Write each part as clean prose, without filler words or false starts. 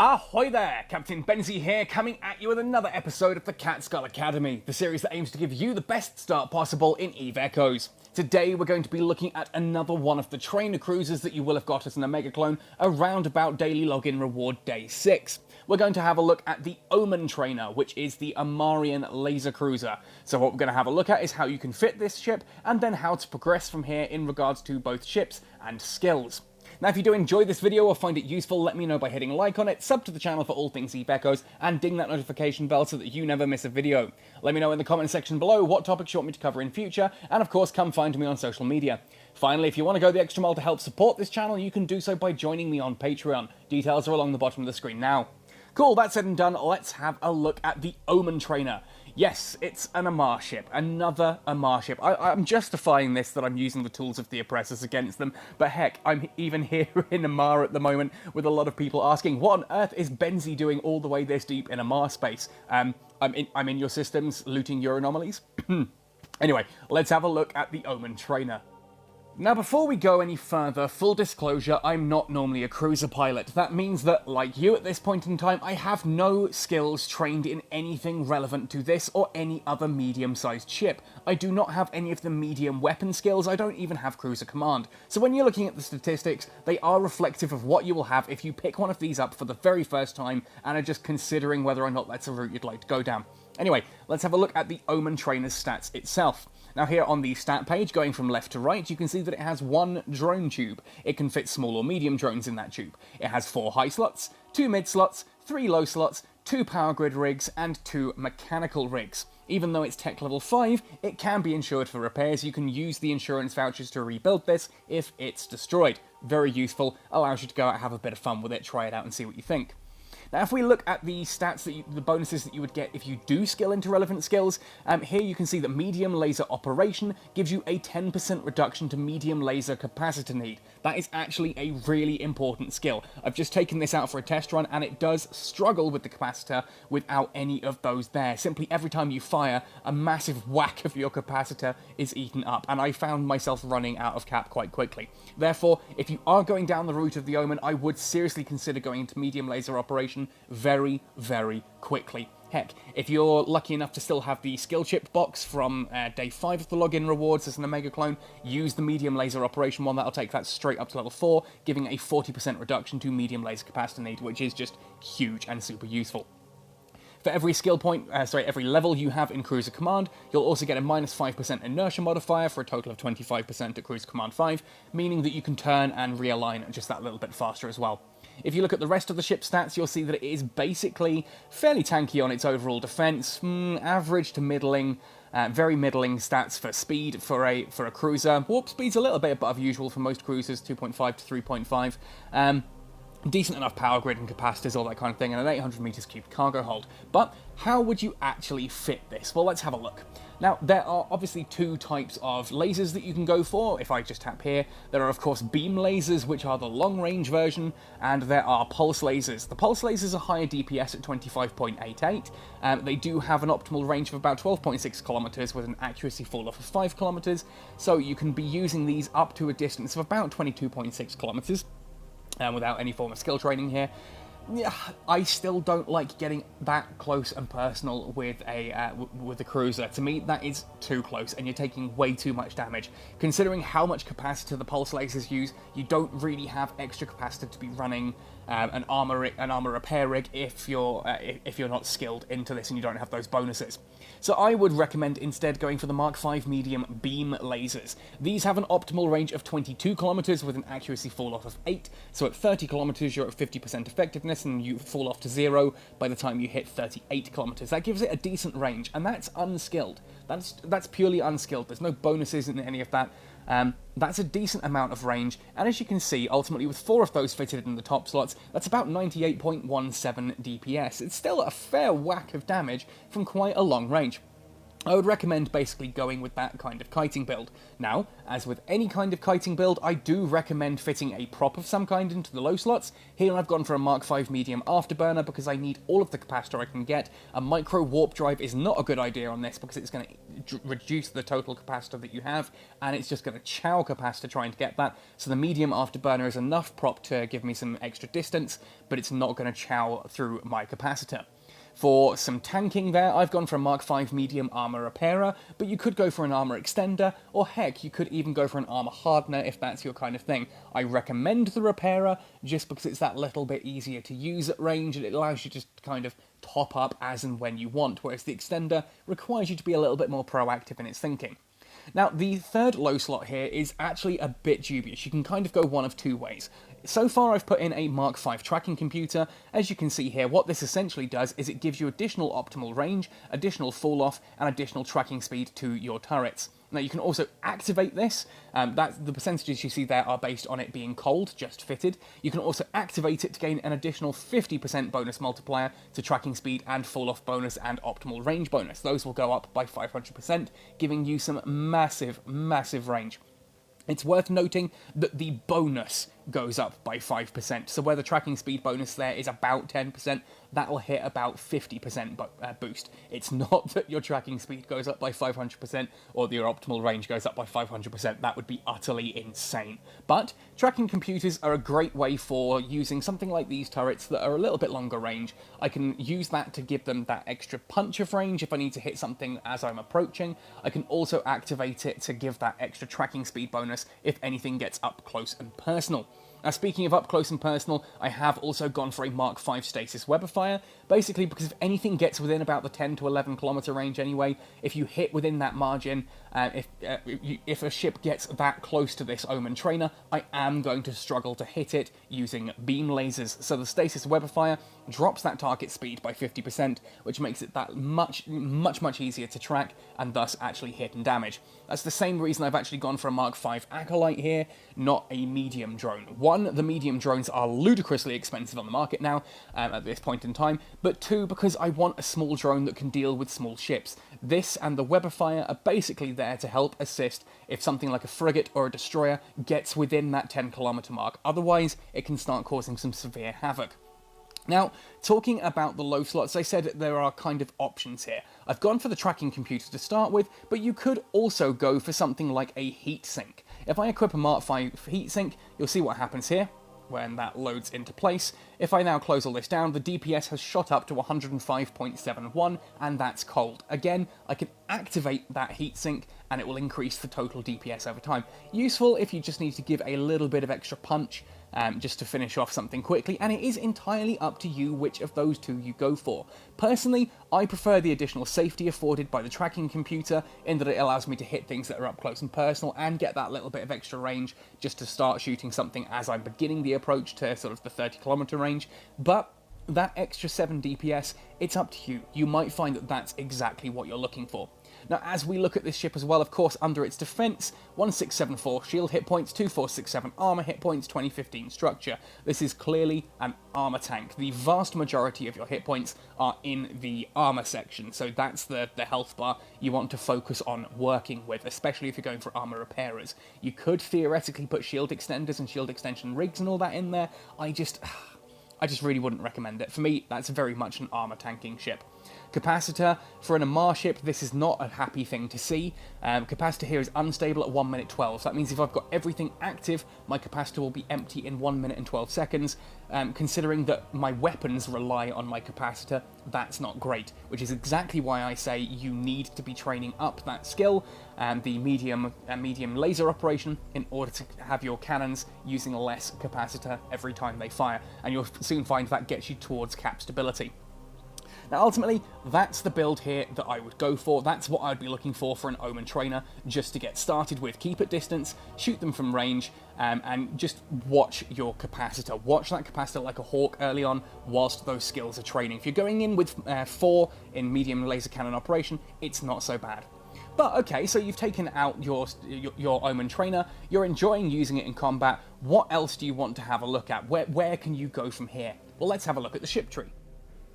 Ahoy there! Captain Benzie here, coming at you with another episode of the Catskull Academy, the series that aims to give you the best start possible in EVE Echoes. Today we're going to be looking at another one of the trainer cruisers that you will have got as an Omega clone around about daily login reward day 6. We're going to have a look at the Omen Trainer, which is the Amarrian laser cruiser. So what we're going to have a look at is how you can fit this ship, and then how to progress from here in regards to both ships and skills. Now, if you do enjoy this video or find it useful, let me know by hitting like on it, sub to the channel for all things EVE Echoes, and ding that notification bell so that you never miss a video. Let me know in the comment section below what topics you want me to cover in future, and of course, come find me on social media. Finally, if you want to go the extra mile to help support this channel, you can do so by joining me on Patreon. Details are along the bottom of the screen now. Cool, that said and done, let's have a look at the Omen Trainer. Yes, it's an Amarr ship, another Amarr ship. I'm justifying this that I'm using the tools of the oppressors against them, but heck, I'm even here in Amarr at the moment with a lot of people asking, what on earth is Benzie doing all the way this deep in Amarr space? I'm in your systems looting your anomalies. Anyway, let's have a look at the Omen Trainer. Now, before we go any further, full disclosure, I'm not normally a cruiser pilot. That means that, like you at this point in time, I have no skills trained in anything relevant to this or any other medium-sized ship. I do not have any of the medium weapon skills, I don't even have cruiser command. So when you're looking at the statistics, they are reflective of what you will have if you pick one of these up for the very first time and are just considering whether or not that's a route you'd like to go down. Anyway, let's have a look at the Omen Trainer's stats itself. Now here on the stat page, going from left to right, you can see that it has one drone tube. It can fit small or medium drones in that tube. It has 4 high slots, 2 mid slots, 3 low slots, 2 power grid rigs, and 2 mechanical rigs. Even though it's tech level 5, it can be insured for repairs. You can use the insurance vouchers to rebuild this if it's destroyed. Very useful, allows you to go out and have a bit of fun with it, try it out and see what you think. Now, if we look at the stats, the bonuses that you would get if you do skill into relevant skills, here you can see that medium laser operation gives you a 10% reduction to medium laser capacitor need. That is actually a really important skill. I've just taken this out for a test run, and it does struggle with the capacitor without any of those there. Simply every time you fire, a massive whack of your capacitor is eaten up, and I found myself running out of cap quite quickly. Therefore, if you are going down the route of the Omen, I would seriously consider going into medium laser operation very, very quickly. Heck, if you're lucky enough to still have the skill chip box from day 5 of the login rewards as an Omega clone, use the medium laser operation one. That'll take that straight up to level 4, giving a 40% reduction to medium laser capacitor need, which is just huge and super useful. For every skill point, every level you have in Cruiser Command, you'll also get a minus 5% inertia modifier for a total of 25% at Cruiser Command 5, meaning that you can turn and realign just that little bit faster as well. If you look at the rest of the ship stats, you'll see that it is basically fairly tanky on its overall defense, average to middling, very middling stats for speed for a cruiser. Warp speed's a little bit above usual for most cruisers, 2.5 to 3.5. Decent enough power grid and capacitors, all that kind of thing, and an 800 meters cubed cargo hold. But how would you actually fit this? Well, let's have a look. Now, there are obviously 2 types of lasers that you can go for. If I just tap here, there are of course beam lasers, which are the long range version, and there are pulse lasers. The pulse lasers are higher DPS at 25.88. They do have an optimal range of about 12.6 kilometers with an accuracy fall off of 5 kilometers, so you can be using these up to a distance of about 22.6 kilometers. Without any form of skill training here. Yeah, I still don't like getting that close and personal with a cruiser. To me, that is too close, and you're taking way too much damage. Considering how much capacitor the pulse lasers use, you don't really have extra capacitor to be running an armor repair rig if you're not skilled into this and you don't have those bonuses. So I would recommend instead going for the Mark V medium beam lasers. These have an optimal range of 22 kilometers with an accuracy fall off of 8. So at 30 kilometers, you're at 50% effectiveness, and you fall off to 0 by the time you hit 38 kilometers. That gives it a decent range, and that's unskilled. That's purely unskilled. There's no bonuses in any of that. That's a decent amount of range, and as you can see, ultimately with 4 of those fitted in the top slots, that's about 98.17 DPS. It's still a fair whack of damage from quite a long range. I would recommend basically going with that kind of kiting build. Now, as with any kind of kiting build, I do recommend fitting a prop of some kind into the low slots. Here I've gone for a Mark V medium afterburner because I need all of the capacitor I can get. A micro warp drive is not a good idea on this because it's going to reduce the total capacitor that you have, and it's just going to chow capacitor trying to get that. So the medium afterburner is enough prop to give me some extra distance, but it's not going to chow through my capacitor. For some tanking there, I've gone for a Mark V medium armour repairer, but you could go for an armour extender, or heck, you could even go for an armour hardener if that's your kind of thing. I recommend the repairer just because it's that little bit easier to use at range, and it allows you to just kind of top up as and when you want, whereas the extender requires you to be a little bit more proactive in its thinking. Now, the third low slot here is actually a bit dubious. You can kind of go one of two ways. So far, I've put in a Mark V tracking computer. As you can see here, what this essentially does is it gives you additional optimal range, additional fall-off, and additional tracking speed to your turrets. Now, you can also activate this. The percentages you see there are based on it being cold, just fitted. You can also activate it to gain an additional 50% bonus multiplier to tracking speed and fall-off bonus and optimal range bonus. Those will go up by 500%, giving you some massive, massive range. It's worth noting that the bonus goes up by 5%, so where the tracking speed bonus there is about 10%, that will hit about 50% boost. It's not that your tracking speed goes up by 500% or that your optimal range goes up by 500%, that would be utterly insane. But tracking computers are a great way for using something like these turrets that are a little bit longer range. I can use that to give them that extra punch of range if I need to hit something as I'm approaching. I can also activate it to give that extra tracking speed bonus if anything gets up close and personal. Now, speaking of up close and personal, I have also gone for a Mark V stasis Weberfire, basically because if anything gets within about the 10 to 11 kilometer range anyway, if you hit within that margin, if a ship gets that close to this Omen Trainer, I am going to struggle to hit it using beam lasers. So the stasis Weberfire drops that target speed by 50%, which makes it that much easier to track and thus actually hit and damage. That's the same reason I've actually gone for a Mark V Acolyte here, not a medium drone. One, the medium drones are ludicrously expensive on the market now, at this point in time, but two, because I want a small drone that can deal with small ships. This and the Weberfire are basically there to help assist if something like a frigate or a destroyer gets within that 10 kilometer mark. Otherwise, it can start causing some severe havoc. Now, talking about the low slots, I said there are kind of options here. I've gone for the tracking computer to start with, but you could also go for something like a heatsink. If I equip a Mark V heatsink, you'll see what happens here when that loads into place. If I now close all this down, the DPS has shot up to 105.71, and that's cold. Again, I can activate that heatsink, and it will increase the total DPS over time. Useful if you just need to give a little bit of extra punch, just to finish off something quickly, and it is entirely up to you which of those two you go for. Personally, I prefer the additional safety afforded by the tracking computer, in that it allows me to hit things that are up close and personal and get that little bit of extra range just to start shooting something as I'm beginning the approach to sort of the 30 kilometer range, but that extra 7 DPS, it's up to you. You might find that that's exactly what you're looking for. Now, as we look at this ship as well, of course, under its defense, 1674 shield hit points, 2467 armor hit points, 2015 structure. This is clearly an armor tank. The vast majority of your hit points are in the armor section, so that's the health bar you want to focus on working with, especially if you're going for armor repairers. You could theoretically put shield extenders and shield extension rigs and all that in there. I just really wouldn't recommend it. For me, that's very much an armor tanking ship. Capacitor, for an Amarr ship, this is not a happy thing to see. Capacitor here is unstable at 1 minute 12, so that means if I've got everything active, my capacitor will be empty in 1 minute and 12 seconds. Considering that my weapons rely on my capacitor, that's not great, which is exactly why I say you need to be training up that skill, the medium laser operation, in order to have your cannons using less capacitor every time they fire, and you'll soon find that gets you towards cap stability. Now, ultimately, that's the build here that I would go for. That's what I'd be looking for an Omen Trainer, just to get started with. Keep at distance, shoot them from range, and just watch your capacitor. Watch that capacitor like a hawk early on, whilst those skills are training. If you're going in with 4 in medium laser cannon operation, it's not so bad. But okay, so you've taken out your Omen Trainer, you're enjoying using it in combat. What else do you want to have a look at? Where can you go from here? Well, let's have a look at the ship tree.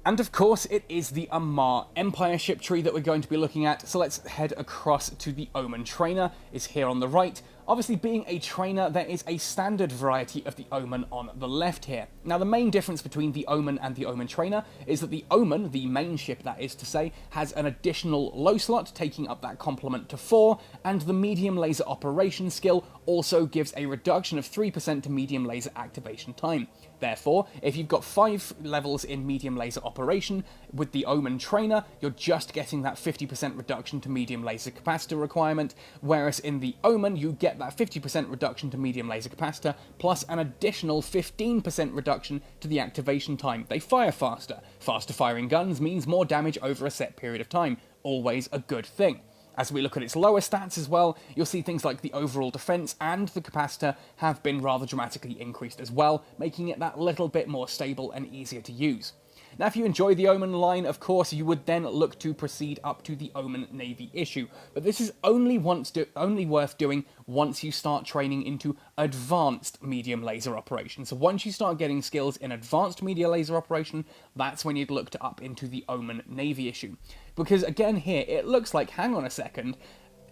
And of course, it is the Amarr Empire ship tree that we're going to be looking at, so let's head across to the Omen Trainer. It's here on the right. Obviously, being a trainer, there is a standard variety of the Omen on the left here. Now, the main difference between the Omen and the Omen Trainer is that the Omen, the main ship that is to say, has an additional low slot, taking up that complement to 4, and the medium laser operation skill also gives a reduction of 3% to medium laser activation time. Therefore, if you've got 5 levels in medium laser operation, with the Omen Trainer, you're just getting that 50% reduction to medium laser capacitor requirement, whereas in the Omen, you get that 50% reduction to medium laser capacitor, plus an additional 15% reduction to the activation time. They fire faster. Faster firing guns means more damage over a set period of time. Always a good thing. As we look at its lower stats as well, you'll see things like the overall defense and the capacitor have been rather dramatically increased as well, making it that little bit more stable and easier to use. Now, if you enjoy the Omen line, of course, you would then look to proceed up to the Omen Navy issue, but this is only worth doing once you start training into advanced medium laser operation. So once you start getting skills in advanced medium laser operation, that's when you'd look to up into the Omen Navy issue. Because again here, it looks like, hang on a second,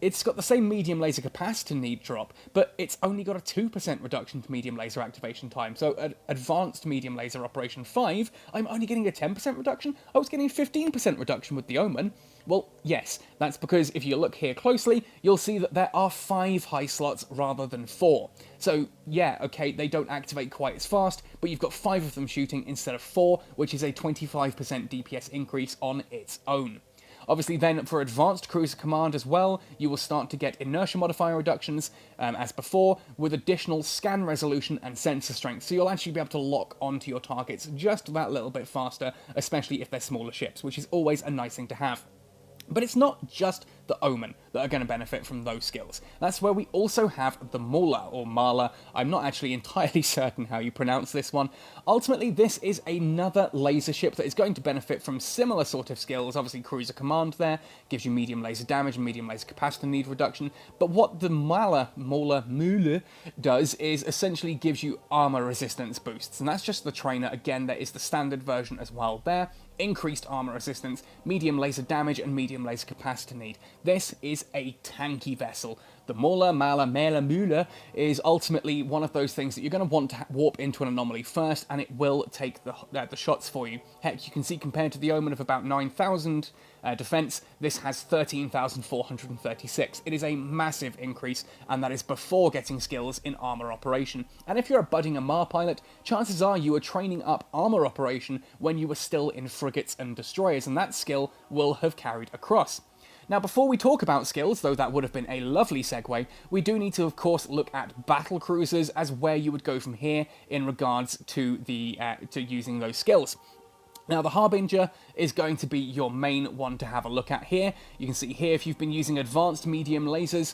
it's got the same medium laser capacitor need drop, but it's only got a 2% reduction to medium laser activation time. So at advanced medium laser operation 5, I'm only getting a 10% reduction? I was getting a 15% reduction with the Omen. Well, yes, that's because if you look here closely, you'll see that there are 5 high slots rather than 4. So yeah, okay, they don't activate quite as fast, but you've got 5 of them shooting instead of 4, which is a 25% DPS increase on its own. Obviously then, for Advanced Cruiser Command as well, you will start to get inertia modifier reductions, as before, with additional scan resolution and sensor strength, so you'll actually be able to lock onto your targets just that little bit faster, especially if they're smaller ships, which is always a nice thing to have. But it's not just the Omen that are going to benefit from those skills. That's where we also have the Mauler, or Marla. I'm not actually entirely certain how you pronounce this one. Ultimately, this is another laser ship that is going to benefit from similar sort of skills. Obviously, Cruiser Command there gives you medium laser damage and medium laser capacitor need reduction. But what the Mauler does is essentially gives you armor resistance boosts. And that's just the trainer. Again, there is the standard version as well there. Increased armor resistance, medium laser damage, and medium laser capacitor need. This is a tanky vessel. The Mauler is ultimately one of those things that you're going to want to warp into an anomaly first, and it will take the shots for you. Heck, you can see compared to the Omen of about 9,000 defense, this has 13,436. It is a massive increase, and that is before getting skills in armor operation. And if you're a budding Amarr pilot, chances are you were training up armor operation when you were still in frigates and destroyers, and that skill will have carried across. Now, before we talk about skills, though that would have been a lovely segue, we do need to, of course, look at battle cruisers as where you would go from here in regards to to using those skills. Now, the Harbinger is going to be your main one to have a look at here. You can see here, if you've been using advanced medium lasers,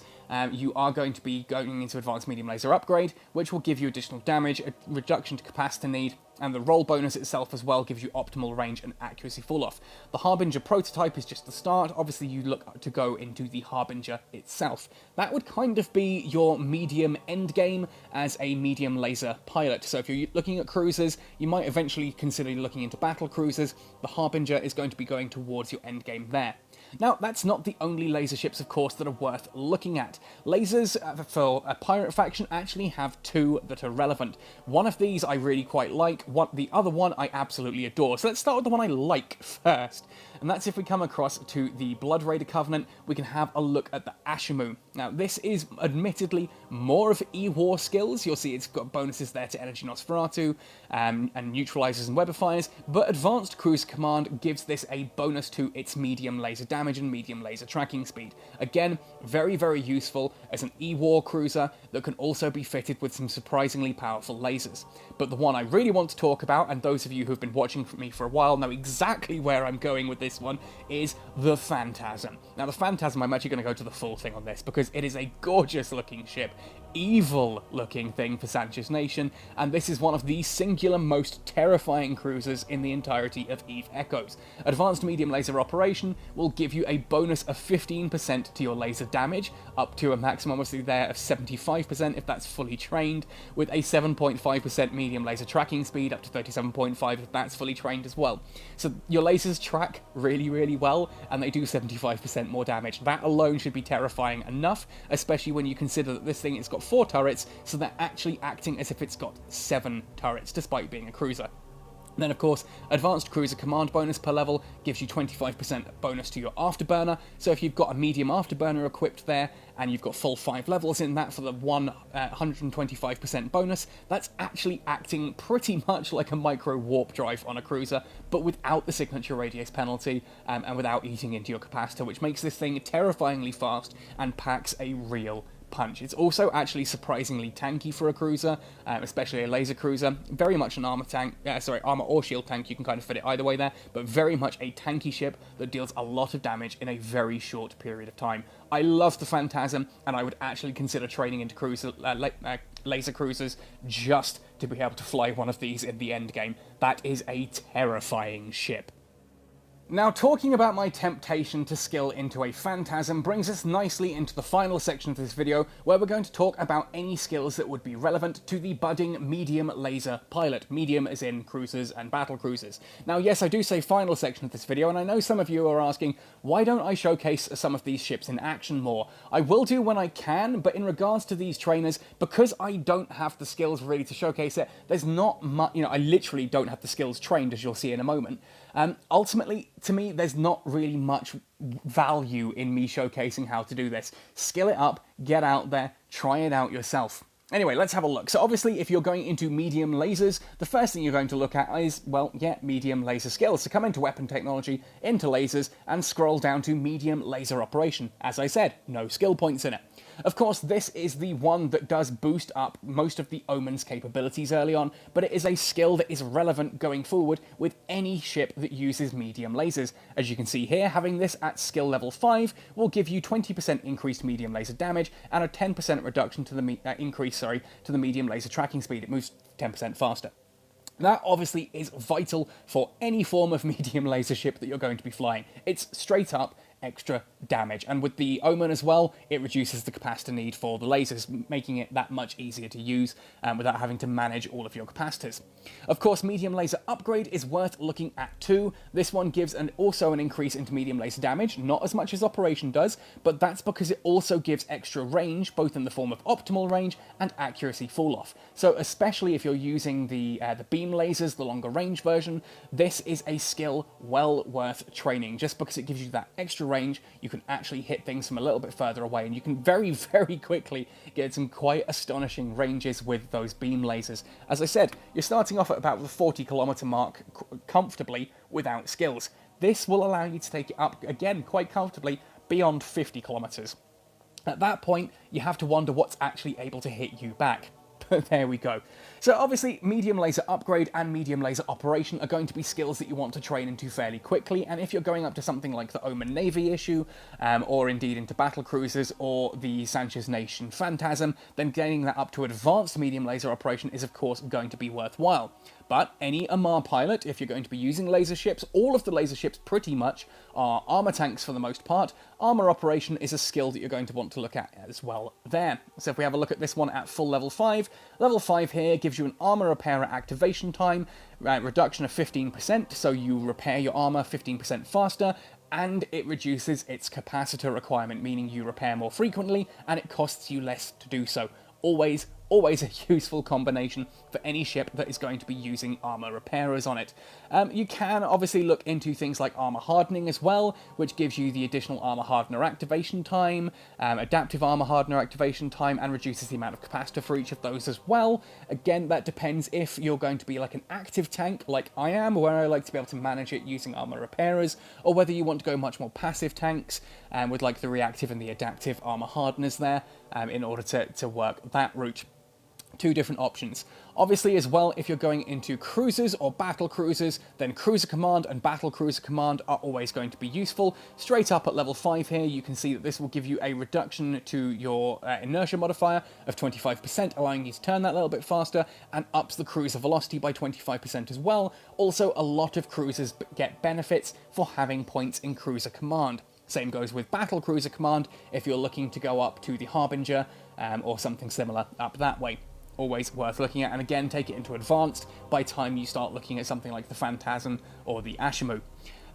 you are going to be going into advanced medium laser upgrade, which will give you additional damage, a reduction to capacitor need, and the roll bonus itself as well gives you optimal range and accuracy fall-off. The Harbinger prototype is just the start. Obviously, you look to go into the Harbinger itself. That would kind of be your medium endgame as a medium laser pilot. So if you're looking at cruisers, you might eventually consider looking into battle cruisers. The Harbinger is going to be going towards your endgame there. Now, that's not the only laser ships, of course, that are worth looking at. Lasers for a pirate faction actually have 2 that are relevant. One of these I really quite like, the other one I absolutely adore. So let's start with the one I like first. And that's if we come across to the Blood Raider Covenant, we can have a look at the Ashimu. Now, this is admittedly more of E-War skills. You'll see it's got bonuses there to Energy Nosferatu, and neutralizers and webifiers, but Advanced Cruise Command gives this a bonus to its medium laser damage and medium laser tracking speed. Again, very, very useful as an E-War cruiser that can also be fitted with some surprisingly powerful lasers. But the one I really want to talk about, and those of you who've been watching me for a while know exactly where I'm going with this this one is the Phantasm. Now the Phantasm, I'm actually going to go to the full thing on this because it is a gorgeous looking ship, evil looking thing for Sanchez Nation, and this is one of the singular most terrifying cruisers in the entirety of EVE Echoes. Advanced medium laser operation will give you a bonus of 15% to your laser damage, up to a maximum obviously there of 75% if that's fully trained, with a 7.5% medium laser tracking speed up to 37.5 if that's fully trained as well. So your lasers track really well, and they do 75% more damage. That alone should be terrifying enough, especially when you consider that this thing has got 4 turrets, so they're actually acting as if it's got 7 turrets, despite being a cruiser. Then, of course, Advanced Cruiser Command bonus per level gives you 25% bonus to your Afterburner, so if you've got a medium Afterburner equipped there, and you've got full 5 levels in that for the 125% bonus, that's actually acting pretty much like a micro warp drive on a cruiser, but without the signature radius penalty, and without eating into your capacitor, which makes this thing terrifyingly fast and packs a real punch. It's also actually surprisingly tanky for a cruiser, especially a laser cruiser. Very much an armor tank, armor or shield tank, you can kind of fit it either way there, but very much a tanky ship that deals a lot of damage in a very short period of time. I love the Phantasm, and I would actually consider training into laser cruisers just to be able to fly one of these in the end game. That is a terrifying ship. Now, talking about my temptation to skill into a Phantasm brings us nicely into the final section of this video, where we're going to talk about any skills that would be relevant to the budding medium laser pilot. Medium as in cruisers and battle cruisers. Now, yes, I do say final section of this video, and I know some of you are asking, why don't I showcase some of these ships in action more? I will do when I can, but in regards to these trainers, because I don't have the skills really to showcase it, there's not much, I literally don't have the skills trained, as you'll see in a moment. Ultimately, to me, there's not really much value in me showcasing how to do this. Skill it up, get out there, try it out yourself. Anyway, let's have a look. So obviously, if you're going into medium lasers, the first thing you're going to look at is, well, yeah, medium laser skills. So come into weapon technology, into lasers, and scroll down to medium laser operation. As I said, no skill points in it. Of course, this is the one that does boost up most of the Omen's capabilities early on, but it is a skill that is relevant going forward with any ship that uses medium lasers. As you can see here, having this at skill level 5 will give you 20% increased medium laser damage and a 10% reduction to the increase to the medium laser tracking speed. It moves 10% faster. That obviously is vital for any form of medium laser ship that you're going to be flying. It's straight up extra damage, and with the Omen as well, it reduces the capacitor need for the lasers, making it that much easier to use without having to manage all of your capacitors. Of course, medium laser upgrade is worth looking at too. This one gives also an increase into medium laser damage, not as much as operation does, but that's because it also gives extra range, both in the form of optimal range and accuracy fall off. So especially if you're using the beam lasers, the longer range version, this is a skill well worth training, just because it gives you that extra range. You can actually hit things from a little bit further away, and you can very quickly get some quite astonishing ranges with those beam lasers. As I said, you're starting off at about the 40-kilometer mark comfortably without skills. This will allow you to take it up again quite comfortably beyond 50 kilometers. At that point, you have to wonder what's actually able to hit you back. There we go. So obviously, medium laser upgrade and medium laser operation are going to be skills that you want to train into fairly quickly, and if you're going up to something like the Omen Navy issue, or indeed into battle cruisers or the Sanchez Nation Phantasm, then getting that up to advanced medium laser operation is of course going to be worthwhile. But any Amarr pilot, if you're going to be using laser ships, all of the laser ships pretty much are armor tanks for the most part. Armor operation is a skill that you're going to want to look at as well there. So if we have a look at this one at full level 5, level 5 here gives you an armor repairer activation time, reduction of 15%, so you repair your armor 15% faster, and it reduces its capacitor requirement, meaning you repair more frequently and it costs you less to do so. Always a useful combination for any ship that is going to be using armor repairers on it. You can obviously look into things like armor hardening as well, which gives you the additional armor hardener activation time, adaptive armor hardener activation time, and reduces the amount of capacitor for each of those as well. Again, that depends if you're going to be like an active tank like I am, where I like to be able to manage it using armor repairers, or whether you want to go much more passive tanks with like the reactive and the adaptive armor hardeners there in order to work that route. two different options. Obviously as well, if you're going into cruisers or battle cruisers, then cruiser command and battle cruiser command are always going to be useful. Straight up at level 5 here, you can see that this will give you a reduction to your inertia modifier of 25%, allowing you to turn that a little bit faster, and ups the cruiser velocity by 25% as well. Also, a lot of cruisers get benefits for having points in cruiser command. Same goes with battle cruiser command if you're looking to go up to the Harbinger or something similar up that way. Always worth looking at, and again, take it into advanced by time you start looking at something like the Phantasm or the Ashimu.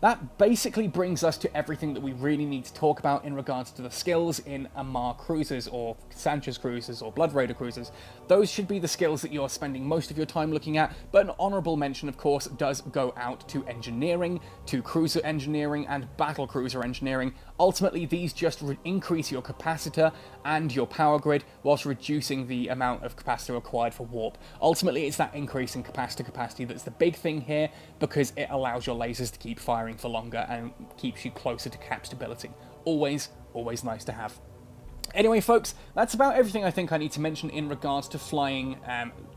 That basically brings us to everything that we really need to talk about in regards to the skills in Amarr cruisers, or Sanchez cruisers, or Blood Raider cruisers. Those should be the skills that you're spending most of your time looking at, but an honourable mention, of course, does go out to engineering, to cruiser engineering, and battle cruiser engineering. Ultimately, these just increase your capacitor and your power grid, whilst reducing the amount of capacitor required for warp. Ultimately, it's that increase in capacitor capacity that's the big thing here, because it allows your lasers to keep firing for longer and keeps you closer to cap stability. Always nice to have. Anyway, folks, that's about everything I think I need to mention in regards to flying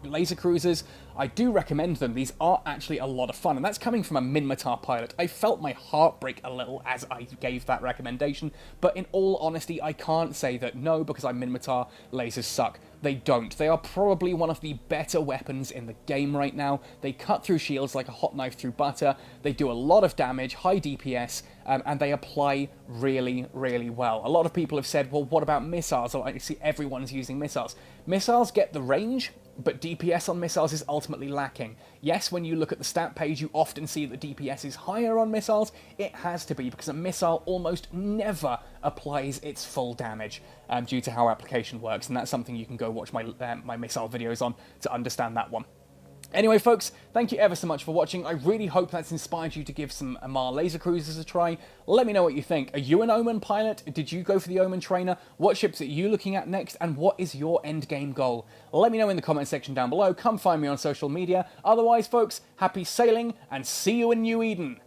laser cruisers. I do recommend them. These are actually a lot of fun, and that's coming from a Minmatar pilot. I felt my heart break a little as I gave that recommendation, but in all honesty, I can't say that no, because I'm Minmatar, lasers suck. They don't. They are probably one of the better weapons in the game right now. They cut through shields like a hot knife through butter. They do a lot of damage, high DPS, and they apply really well. A lot of people have said, well, what about missiles? I see everyone's using missiles. Missiles get the range, but DPS on missiles is ultimately lacking. Yes, when you look at the stat page, you often see that DPS is higher on missiles. It has to be, because a missile almost never applies its full damage due to how application works, and that's something you can go watch my missile videos on to understand that one. Anyway, folks, thank you ever so much for watching. I really hope that's inspired you to give some Amarr laser cruisers a try. Let me know what you think. Are you an Omen pilot? Did you go for the Omen Trainer? What ships are you looking at next? And what is your end game goal? Let me know in the comment section down below. Come find me on social media. Otherwise, folks, happy sailing and see you in New Eden.